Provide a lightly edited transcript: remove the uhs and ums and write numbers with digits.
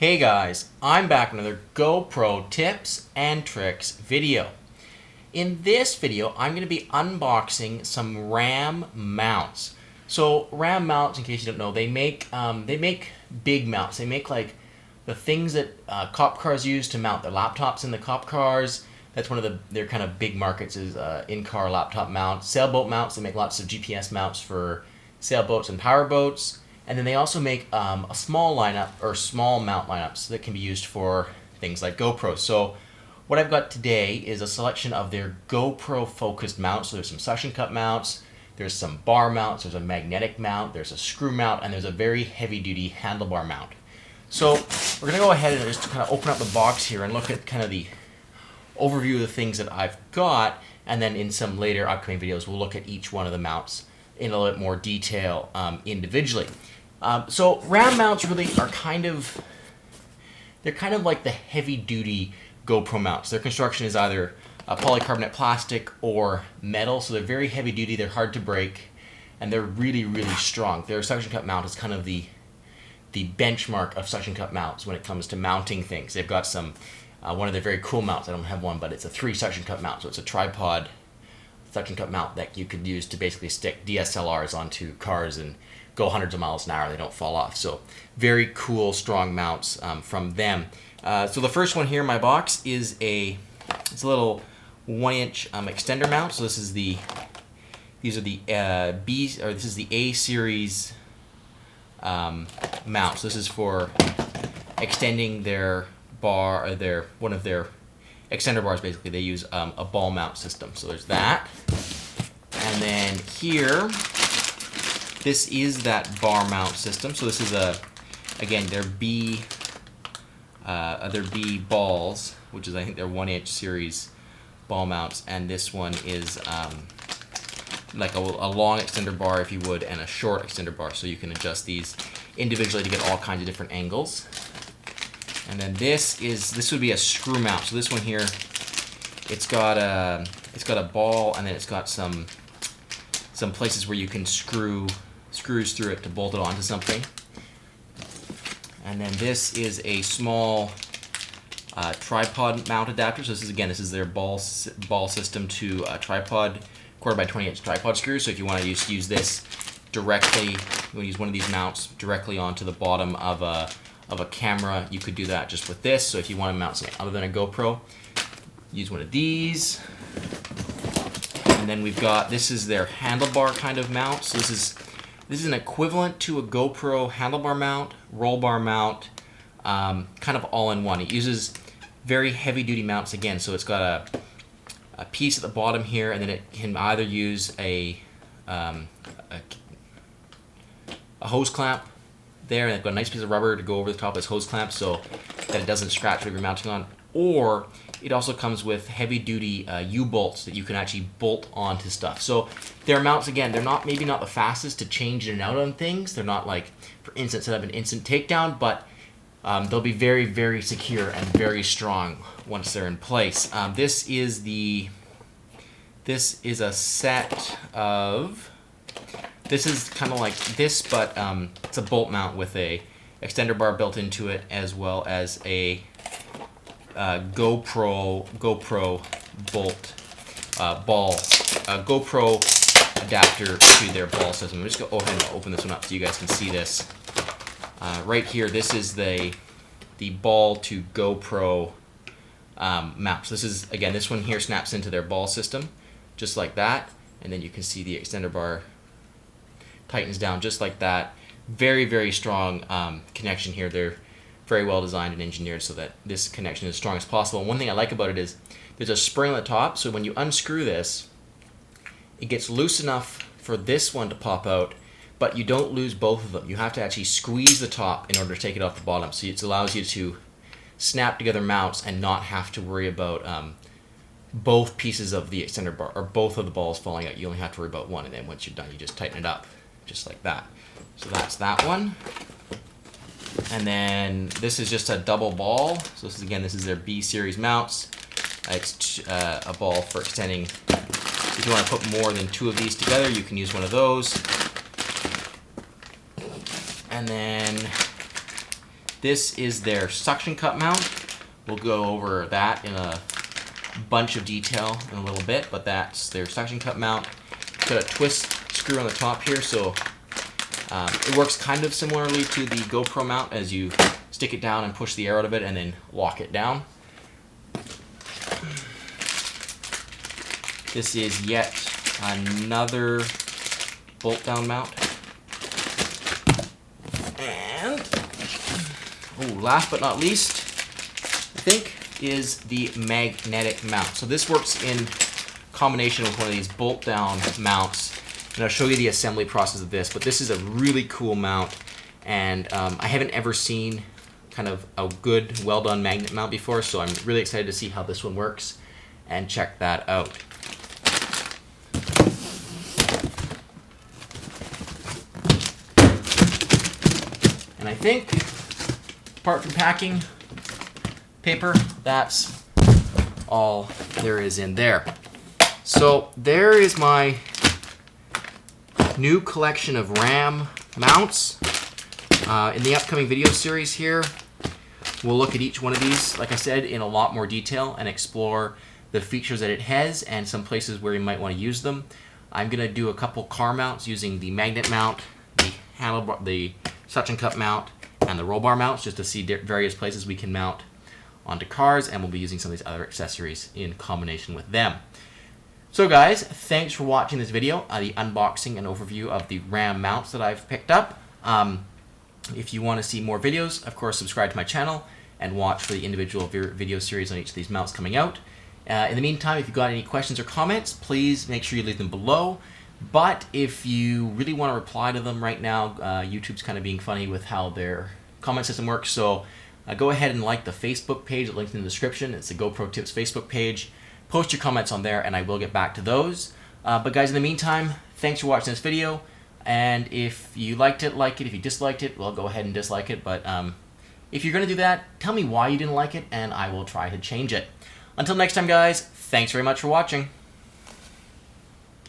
Hey guys, I'm back with another GoPro tips and tricks video. In this video, I'm going to be unboxing some RAM mounts. So RAM mounts, in case you don't know, they make big mounts. They make like the things that cop cars use to mount their laptops in the cop cars. That's one of their kind of big markets is in-car laptop mounts. Sailboat mounts, they make lots of GPS mounts for sailboats and powerboats. And then they also make a small lineup or small mount lineups that can be used for things like GoPro. So what I've got today is a selection of their GoPro focused mounts. So there's some suction cup mounts, there's some bar mounts, there's a magnetic mount, there's a screw mount, and there's a very heavy duty handlebar mount. So we're gonna go ahead and just kind of open up the box here and look at kind of the overview of the things that I've got, and then in some later upcoming videos we'll look at each one of the mounts in a little bit more detail individually. So RAM mounts really are they're kind of like the heavy-duty GoPro mounts. Their construction is either polycarbonate plastic or metal, so they're very heavy-duty, they're hard to break, and they're really, really strong. Their suction cup mount is kind of the benchmark of suction cup mounts when it comes to mounting things. They've got some, one of their very cool mounts, I don't have one, but it's a 3 suction cup mount, so it's a tripod suction cup mount that you could use to basically stick DSLRs onto cars and go hundreds of miles an hour. They don't fall off. So very cool, strong mounts from them. So the first one here in my box is it's a little 1-inch extender mount. So this is these are the this is the A series mount. So this is for extending their bar or one of their extender bars. Basically, they use a ball mount system. So there's that, and then here. This is that bar mount system. So this is again, their B balls, which is I think their 1-inch series ball mounts, and this one is like a long extender bar, if you would, and a short extender bar, so you can adjust these individually to get all kinds of different angles. And then this would be a screw mount. So this one here, it's got a ball, and then it's got some places where you can screws through it to bolt it onto something. And then this is a small tripod mount adapter. So this is their ball system to a tripod, 1/4x20" tripod screw. So if you want to use this directly, you want to use one of these mounts directly onto the bottom of a camera, you could do that just with this. So if you want to mount something other than a GoPro, use one of these. And then we've got, this is their handlebar kind of mount. So this is an equivalent to a GoPro handlebar mount, roll bar mount, kind of all in one. It uses very heavy duty mounts again. So it's got a piece at the bottom here, and then it can either use a hose clamp there, and they've got a nice piece of rubber to go over the top of this hose clamp so that it doesn't scratch whatever you're mounting on. Or it also comes with heavy-duty U-bolts that you can actually bolt onto stuff. So their mounts, again, they're maybe not the fastest to change in and out on things. They're not like, for instance, set up an instant takedown, but they'll be very, very secure and very strong once they're in place. This is a set of. This is kind of like this, but it's a bolt mount with a extender bar built into it, as well as a GoPro bolt GoPro adapter to their ball system. I'm just gonna go ahead and open this one up so you guys can see this. Right here, this is the ball to GoPro mount. So this one here snaps into their ball system, just like that, and then you can see the extender bar tightens down just like that. Very, very strong connection here. They're very well designed and engineered so that this connection is as strong as possible. And one thing I like about it is there's a spring on the top, so when you unscrew this, it gets loose enough for this one to pop out, but you don't lose both of them. You have to actually squeeze the top in order to take it off the bottom. So it allows you to snap together mounts and not have to worry about both pieces of the extender bar or both of the balls falling out. You only have to worry about one, and then once you're done, you just tighten it up just like that. So that's that one. And then this is just a double ball. So this is their B series mounts. It's a ball for extending. If you want to put more than 2 of these together, you can use one of those. And then This is their suction cup mount. We'll go over that in a bunch of detail in a little bit, but that's their suction cup mount. Got a twist screw on the top here, so it works kind of similarly to the GoPro mount, as you stick it down and push the air out of it and then lock it down. This is yet another bolt down mount. And last but not least, I think, is the magnetic mount. So this works in combination with one of these bolt down mounts, and I'll show you the assembly process of this. But this is a really cool mount, and I haven't ever seen kind of a good, well done magnet mount before, so I'm really excited to see how this one works and check that out. And I think, apart from packing paper, that's all there is in there. So there is my new collection of RAM mounts. In the upcoming video series here, we'll look at each one of these, like I said, in a lot more detail and explore the features that it has and some places where you might want to use them. I'm going to do a couple car mounts using the magnet mount, the handlebar, the suction cup mount, and the roll bar mounts, just to see various places we can mount onto cars, and we'll be using some of these other accessories in combination with them. So guys, thanks for watching this video, the unboxing and overview of the RAM mounts that I've picked up. If you want to see more videos, of course, subscribe to my channel and watch for the individual video series on each of these mounts coming out. In the meantime, if you've got any questions or comments, please make sure you leave them below. But if you really want to reply to them right now, YouTube's kind of being funny with how their comment system works, so go ahead and like the Facebook page, linked in the description. It's the GoPro Tips Facebook page. Post your comments on there and I will get back to those. But guys, in the meantime, thanks for watching this video. And if you liked it, like it. If you disliked it, well, go ahead and dislike it. But if you're going to do that, tell me why you didn't like it and I will try to change it. Until next time, guys, thanks very much for watching.